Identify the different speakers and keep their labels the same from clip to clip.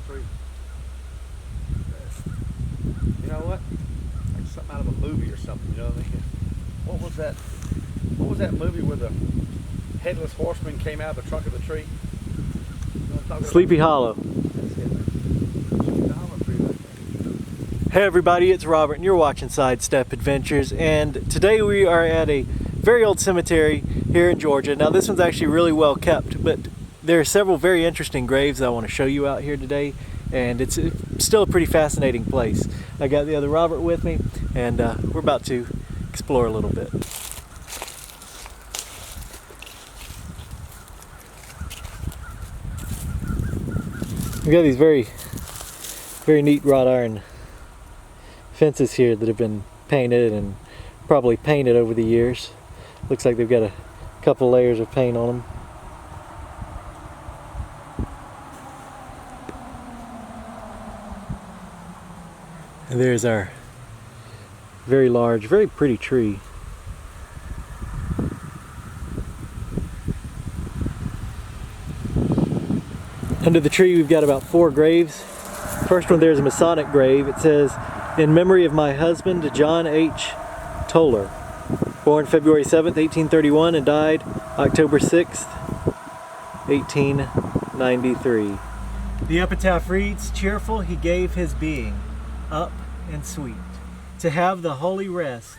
Speaker 1: tree. You know what? Like something out of a movie or something, you know what I mean? What was that? What was that movie where the headless horseman came out of the trunk of the tree? You know what I'm talking
Speaker 2: Sleepy Hollow.
Speaker 1: That's it. Sleepy Hollow tree right there.
Speaker 2: Hey everybody, it's Robert and you're watching Sidestep Adventures, and today we are at a very old cemetery here in Georgia. Now this one's actually really well kept, but there are several very interesting graves I want to show you out here today, and it's still a pretty fascinating place. I got the other Robert with me, and we're about to explore a little bit. We've got these very neat wrought iron fences here that have been painted and probably painted over the years. Looks like they've got a couple layers of paint on them. And there's our very large, very pretty tree. Under the tree we've got about 4 graves. First one there's a Masonic grave. It says, "In memory of my husband, John H. Toller, born February 7th, 1831 and died October 6th, 1893. The epitaph reads, "Cheerful he gave his being, up and sweet, to have the holy rest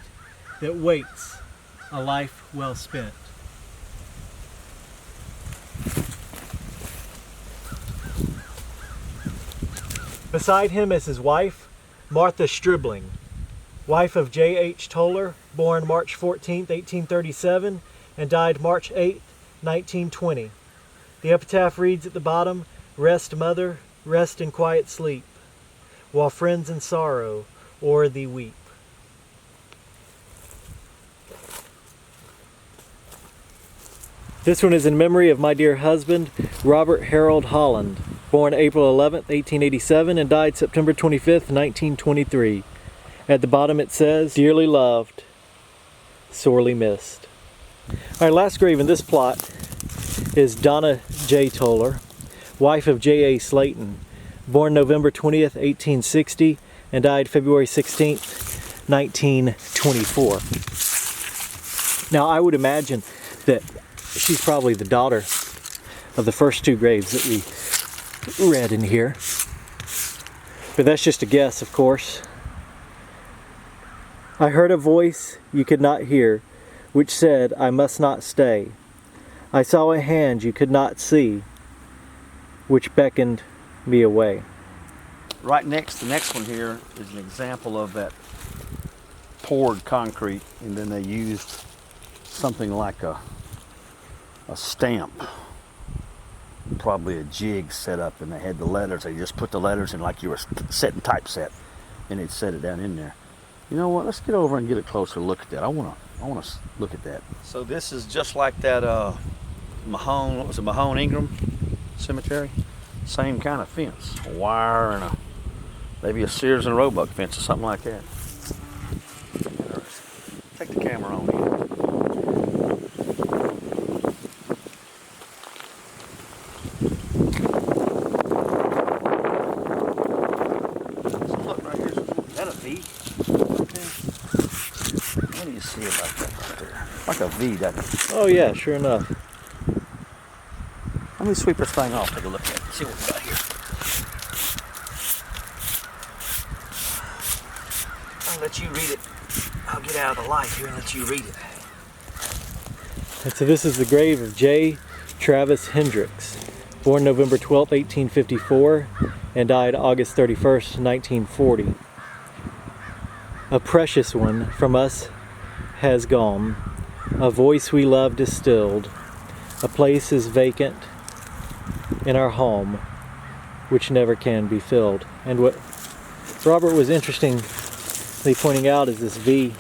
Speaker 2: that waits a life well spent." Beside him is his wife, Martha Stribling, wife of J.H. Toller, born March 14, 1837, and died March 8, 1920. The epitaph reads at the bottom, "Rest, mother, rest in quiet sleep, while friends in sorrow o'er thee weep." This one is in memory of my dear husband, Robert Harold Holland, born April 11th, 1887 and died September 25th, 1923. At the bottom it says, "Dearly loved, sorely missed." Our last grave in this plot is Donna J. Toller, wife of J.A. Slayton, born November 20th, 1860 and died February 16th, 1924. Now I would imagine that she's probably the daughter of the first 2 graves that we read in here, but that's just a guess, of course. "I heard a voice you could not hear, which said, I must not stay. I saw a hand you could not see, which beckoned me away."
Speaker 1: Right next, the next one here is an example of that poured concrete, and then they used something like a stamp, probably a jig set up, and they had the letters. They just put the letters in like you were setting typeset, and they'd set it down in there. You know what? Let's get over and get a closer look at that. I want to look at that. So this is just like that Mahone. What was it? Mahone Ingram Cemetery. Same kind of fence, a wire and maybe a Sears and Roebuck fence or something like that. Take the camera on here. What do you see about that right there? Like a V, doesn't it?
Speaker 2: Oh yeah, sure enough.
Speaker 1: Let me sweep this thing off, take a look at it, see what we got here. I'll let you read it. I'll get out of the light here and let you read it.
Speaker 2: And so this is the grave of J. Travis Hendricks, born November 12, 1854 and died August 31st, 1940. "A precious one from us has gone, a voice we love distilled, a place is vacant in our home, which never can be filled." And what Robert was interestingly pointing out is this V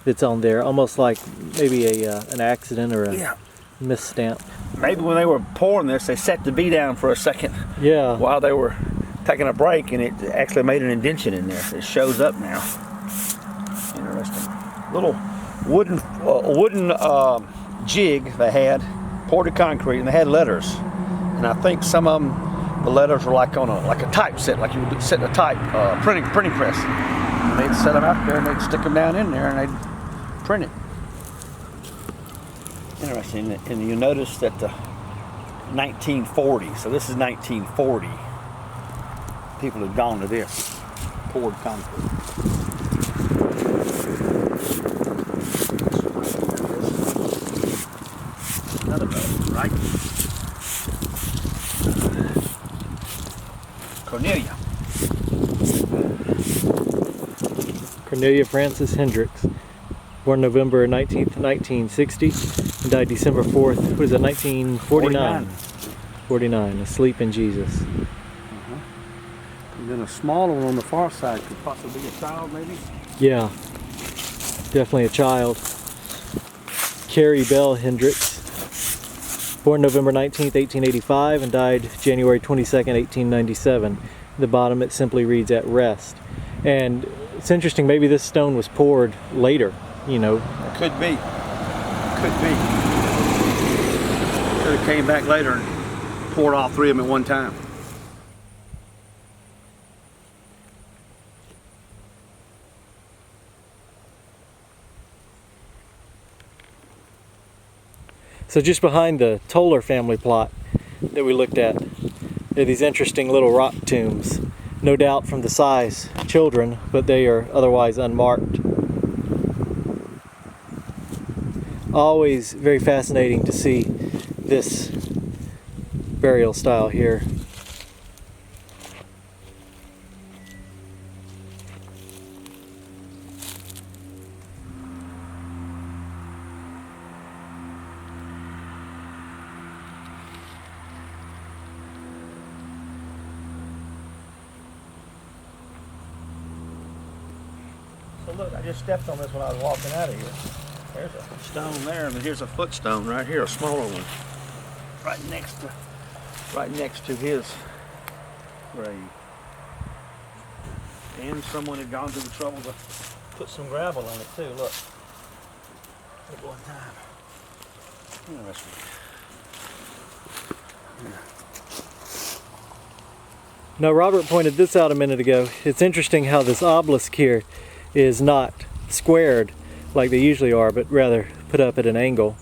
Speaker 2: that's on there, almost like maybe an accident or a misstamp.
Speaker 1: Maybe when they were pouring this, they set the V down for a second.
Speaker 2: Yeah.
Speaker 1: While they were taking a break, and it actually made an indention in there. It shows up now. Interesting. Little wooden jig they had, poured of concrete, and they had letters. And I think some of them the letters were like on a typeset, like you would set a type printing press. And they'd set them out there and they'd stick them down in there and they'd print it. Interesting, and you notice that the 1940, so this is 1940. People had gone to this poured concrete. Another boat, right? Cornelia.
Speaker 2: Cornelia Frances Hendricks, born November 19th, 1960, and died December 4th, what is it, 1949? 49, asleep in Jesus.
Speaker 1: And then a smaller one on the far side could possibly be a child, maybe?
Speaker 2: Yeah, definitely a child. Carrie Bell Hendricks, born November 19th, 1885, and died January 22nd, 1897. The bottom it simply reads "at rest." And it's interesting, maybe this stone was poured later, you know.
Speaker 1: It could be. Could be. Could have came back later and poured all three of them at one time.
Speaker 2: So just behind the Toller family plot that we looked at, there are these interesting little rock tombs. No doubt from the size, children, but they are otherwise unmarked. Always very fascinating to see this burial style here.
Speaker 1: So look, I just stepped on this when I was walking out of here. There's a stone there, and here's a footstone right here, a smaller one, right next to his grave. And someone had gone to the trouble to put some gravel on it too. Look, at one time. Interesting.
Speaker 2: Now Robert pointed this out a minute ago. It's interesting how this obelisk here is not squared like they usually are, but rather put up at an angle.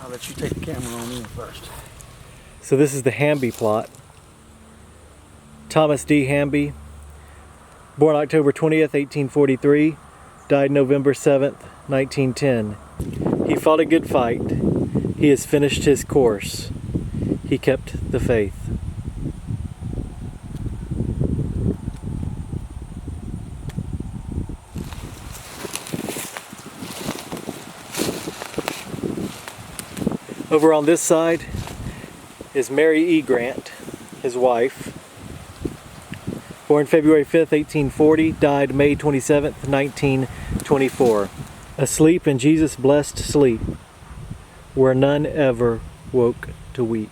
Speaker 1: I'll let you take the camera on in first.
Speaker 2: So this is the Hamby plot. Thomas D. Hamby, born October 20th, 1843, died November 7th, 1910. He fought a good fight. He has finished his course. He kept the faith. Over on this side is Mary E. Grant, his wife. Born February 5th, 1840, died May 27th, 1924. Asleep in Jesus' blessed sleep, where none ever woke to weep.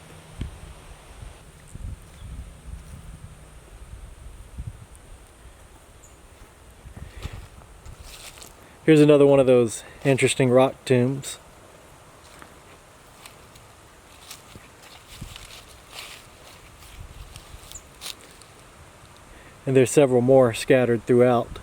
Speaker 2: Here's another one of those interesting rock tombs. And there's several more scattered throughout.